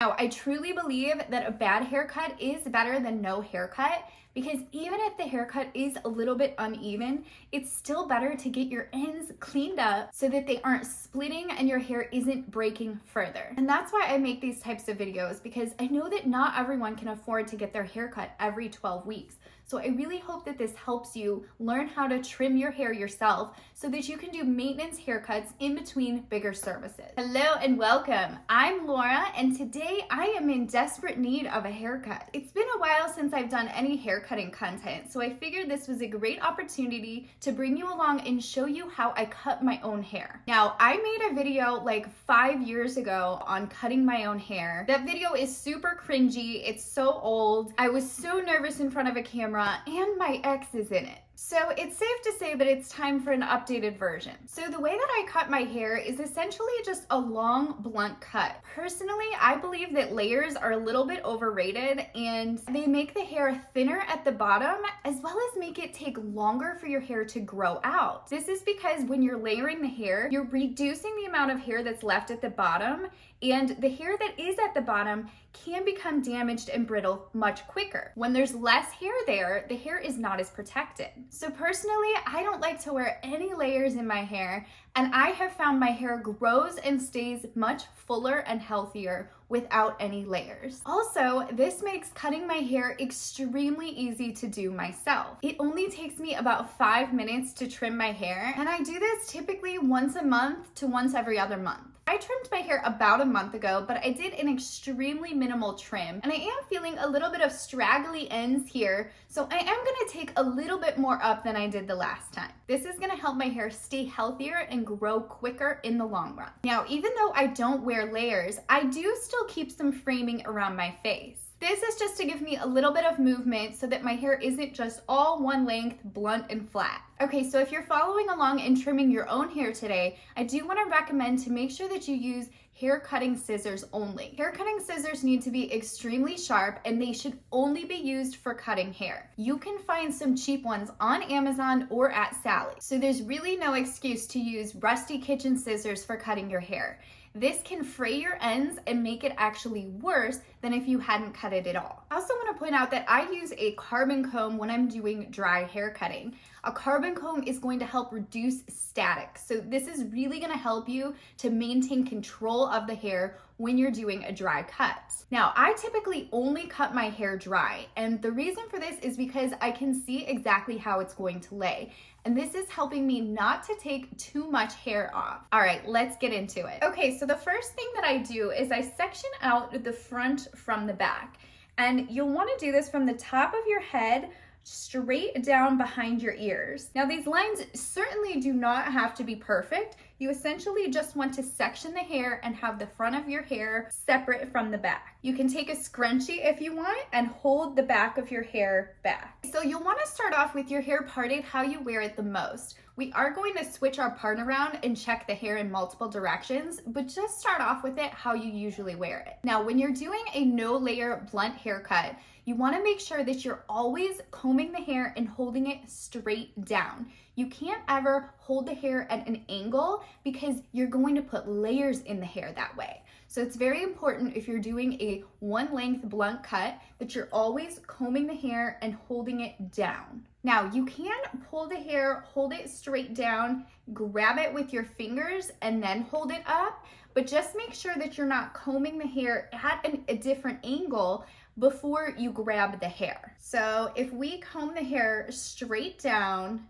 Now, I truly believe that a bad haircut is better than no haircut, because even if the haircut is a little bit uneven, it's still better to get your ends cleaned up so that they aren't splitting and your hair isn't breaking further. And that's why I make these types of videos, because I know that not everyone can afford to get their haircut every 12 weeks. So I really hope that this helps you learn how to trim your hair yourself so that you can do maintenance haircuts in between bigger services. Hello and welcome. I'm Laura, and today I am in desperate need of a haircut. It's been a while since I've done any haircutting content, so I figured this was a great opportunity to bring you along and show you how I cut my own hair. Now, I made a video like 5 years ago on cutting my own hair. That video is super cringy. It's so old. I was so nervous in front of a camera, and my ex is in it. So it's safe to say that it's time for an updated version. So the way that I cut my hair is essentially just a long, blunt cut. Personally, I believe that layers are a little bit overrated, and they make the hair thinner at the bottom, as well as make it take longer for your hair to grow out. This is because when you're layering the hair, you're reducing the amount of hair that's left at the bottom, and the hair that is at the bottom can become damaged and brittle much quicker. When there's less hair there, the hair is not as protected. So personally, I don't like to wear any layers in my hair, and I have found my hair grows and stays much fuller and healthier without any layers. Also, this makes cutting my hair extremely easy to do myself. It only takes me about 5 minutes to trim my hair, and I do this typically once a month to once every other month. I trimmed my hair about a month ago, but I did an extremely minimal trim, and I am feeling a little bit of straggly ends here, so I am gonna take a little bit more up than I did the last time. This is gonna help my hair stay healthier and grow quicker in the long run. Now, even though I don't wear layers, I do still keep some framing around my face. This is just to give me a little bit of movement so that my hair isn't just all one length, blunt and flat. Okay, so if you're following along and trimming your own hair today, I do want to recommend to make sure that you use hair cutting scissors only. Hair cutting scissors need to be extremely sharp, and they should only be used for cutting hair. You can find some cheap ones on Amazon or at Sally's, so there's really no excuse to use rusty kitchen scissors for cutting your hair. This can fray your ends and make it actually worse than if you hadn't cut it at all. I also want to point out that I use a carbon comb when I'm doing dry hair cutting. A carbon comb is going to help reduce static. So this is really going to help you to maintain control of the hair when you're doing a dry cut. Now, I typically only cut my hair dry, and the reason for this is because I can see exactly how it's going to lay. And this is helping me not to take too much hair off. All right, let's get into it. Okay, so the first thing that I do is I section out the front from the back. And you'll want to do this from the top of your head straight down behind your ears. Now, these lines certainly do not have to be perfect. You essentially just want to section the hair and have the front of your hair separate from the back. You can take a scrunchie if you want and hold the back of your hair back. So you'll want to start off with your hair parted how you wear it the most. We are going to switch our part around and check the hair in multiple directions, but just start off with it how you usually wear it. Now, when you're doing a no layer blunt haircut, you want to make sure that you're always combing the hair and holding it straight down. You can't ever hold the hair at an angle because you're going to put layers in the hair that way. So it's very important if you're doing a one length blunt cut that you're always combing the hair and holding it down. Now, you can pull the hair, hold it straight down, grab it with your fingers and then hold it up, but just make sure that you're not combing the hair at a different angle before you grab the hair. So if we comb the hair straight down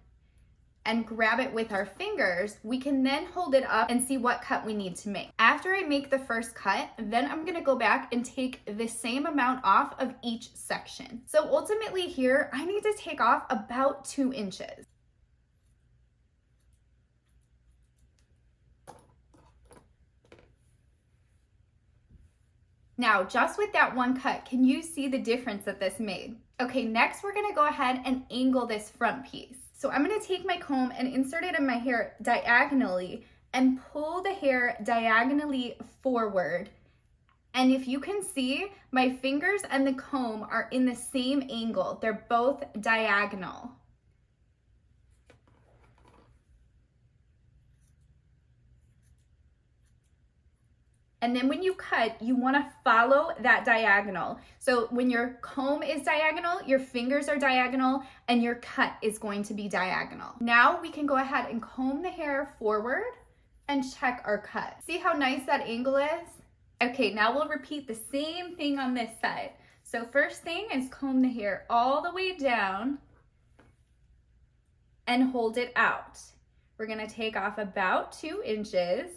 and grab it with our fingers, we can then hold it up and see what cut we need to make. After I make the first cut, then I'm gonna go back and take the same amount off of each section. So ultimately here, I need to take off about 2 inches. Now, just with that one cut, can you see the difference that this made? Okay, next we're gonna go ahead and angle this front piece. So I'm gonna take my comb and insert it in my hair diagonally and pull the hair diagonally forward. And if you can see, my fingers and the comb are in the same angle. They're both diagonal. And then when you cut, you want to follow that diagonal. So when your comb is diagonal, your fingers are diagonal, and your cut is going to be diagonal. Now we can go ahead and comb the hair forward and check our cut. See how nice that angle is? Okay, now we'll repeat the same thing on this side. So first thing is comb the hair all the way down and hold it out. We're gonna take off about 2 inches.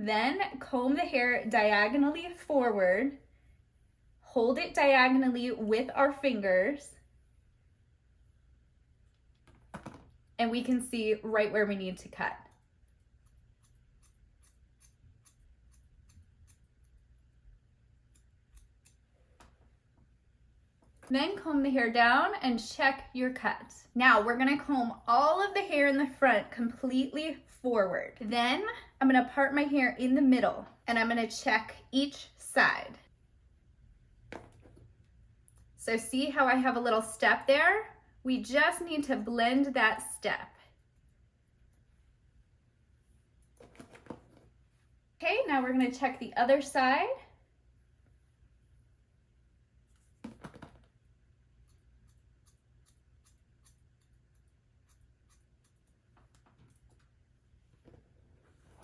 Then comb the hair diagonally forward, hold it diagonally with our fingers, and we can see right where we need to cut. Then comb the hair down and check your cut. Now we're gonna comb all of the hair in the front completely forward. Then I'm gonna part my hair in the middle and I'm gonna check each side. So see how I have a little step there? We just need to blend that step. Okay, now we're gonna check the other side.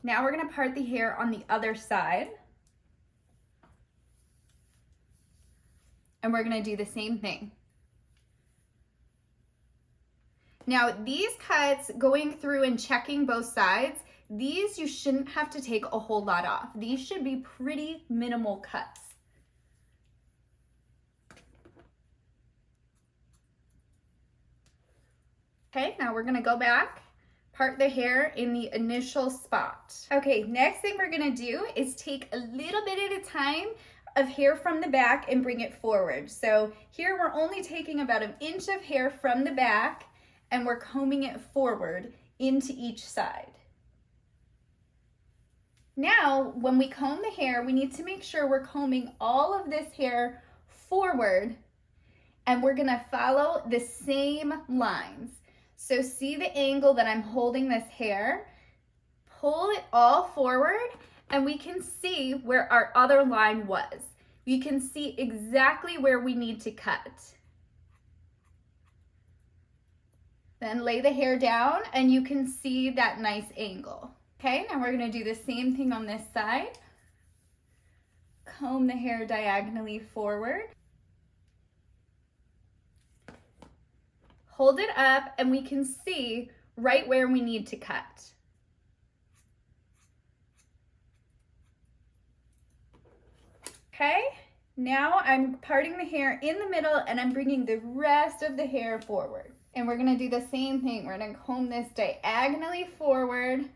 Now we're gonna part the hair on the other side. And we're gonna do the same thing. Now these cuts, going through and checking both sides, these you shouldn't have to take a whole lot off. These should be pretty minimal cuts. Okay, now we're gonna go back, part the hair in the initial spot. Okay, next thing we're gonna do is take a little bit at a time of hair from the back and bring it forward. So here we're only taking about 1 inch of hair from the back and we're combing it forward into each side. Now, when we comb the hair, we need to make sure we're combing all of this hair forward and we're gonna follow the same lines. So see the angle that I'm holding this hair? Pull it all forward and we can see where our other line was. You can see exactly where we need to cut. Then lay the hair down and you can see that nice angle. Okay, now we're gonna do the same thing on this side. Comb the hair diagonally forward. Hold it up and we can see right where we need to cut. Okay, now I'm parting the hair in the middle and I'm bringing the rest of the hair forward. And we're gonna do the same thing. We're gonna comb this diagonally forward,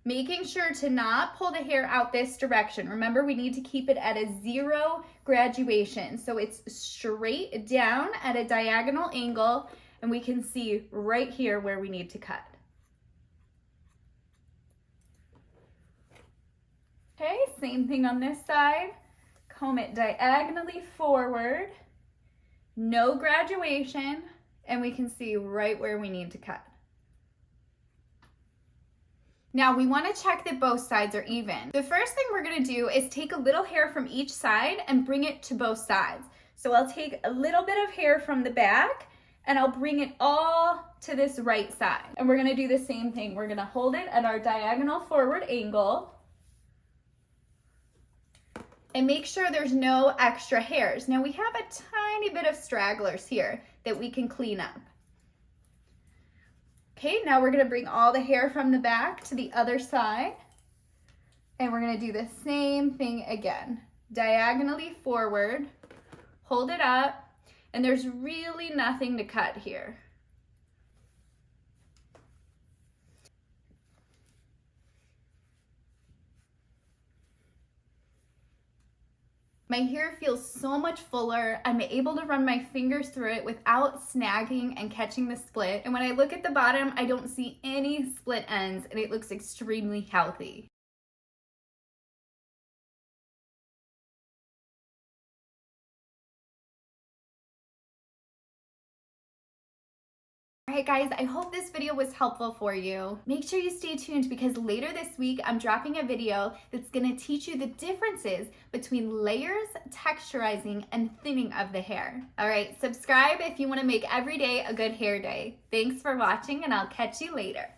making sure to not pull the hair out this direction. Remember, we need to keep it at a 0 graduation. So it's straight down at a diagonal angle and we can see right here where we need to cut. Okay, same thing on this side. Comb it diagonally forward, no graduation, and we can see right where we need to cut. Now we want to check that both sides are even. The first thing we're going to do is take a little hair from each side and bring it to both sides. So I'll take a little bit of hair from the back and I'll bring it all to this right side. And we're going to do the same thing. We're going to hold it at our diagonal forward angle and make sure there's no extra hairs. Now we have a tiny bit of stragglers here that we can clean up. Okay, now we're gonna bring all the hair from the back to the other side and we're gonna do the same thing again. Diagonally forward, hold it up, and there's really nothing to cut here. My hair feels so much fuller. I'm able to run my fingers through it without snagging and catching the split. And when I look at the bottom, I don't see any split ends and it looks extremely healthy. Alright guys, I hope this video was helpful for you. Make sure you stay tuned because later this week I'm dropping a video that's going to teach you the differences between layers, texturizing, and thinning of the hair. Alright, subscribe if you want to make every day a good hair day. Thanks for watching and I'll catch you later.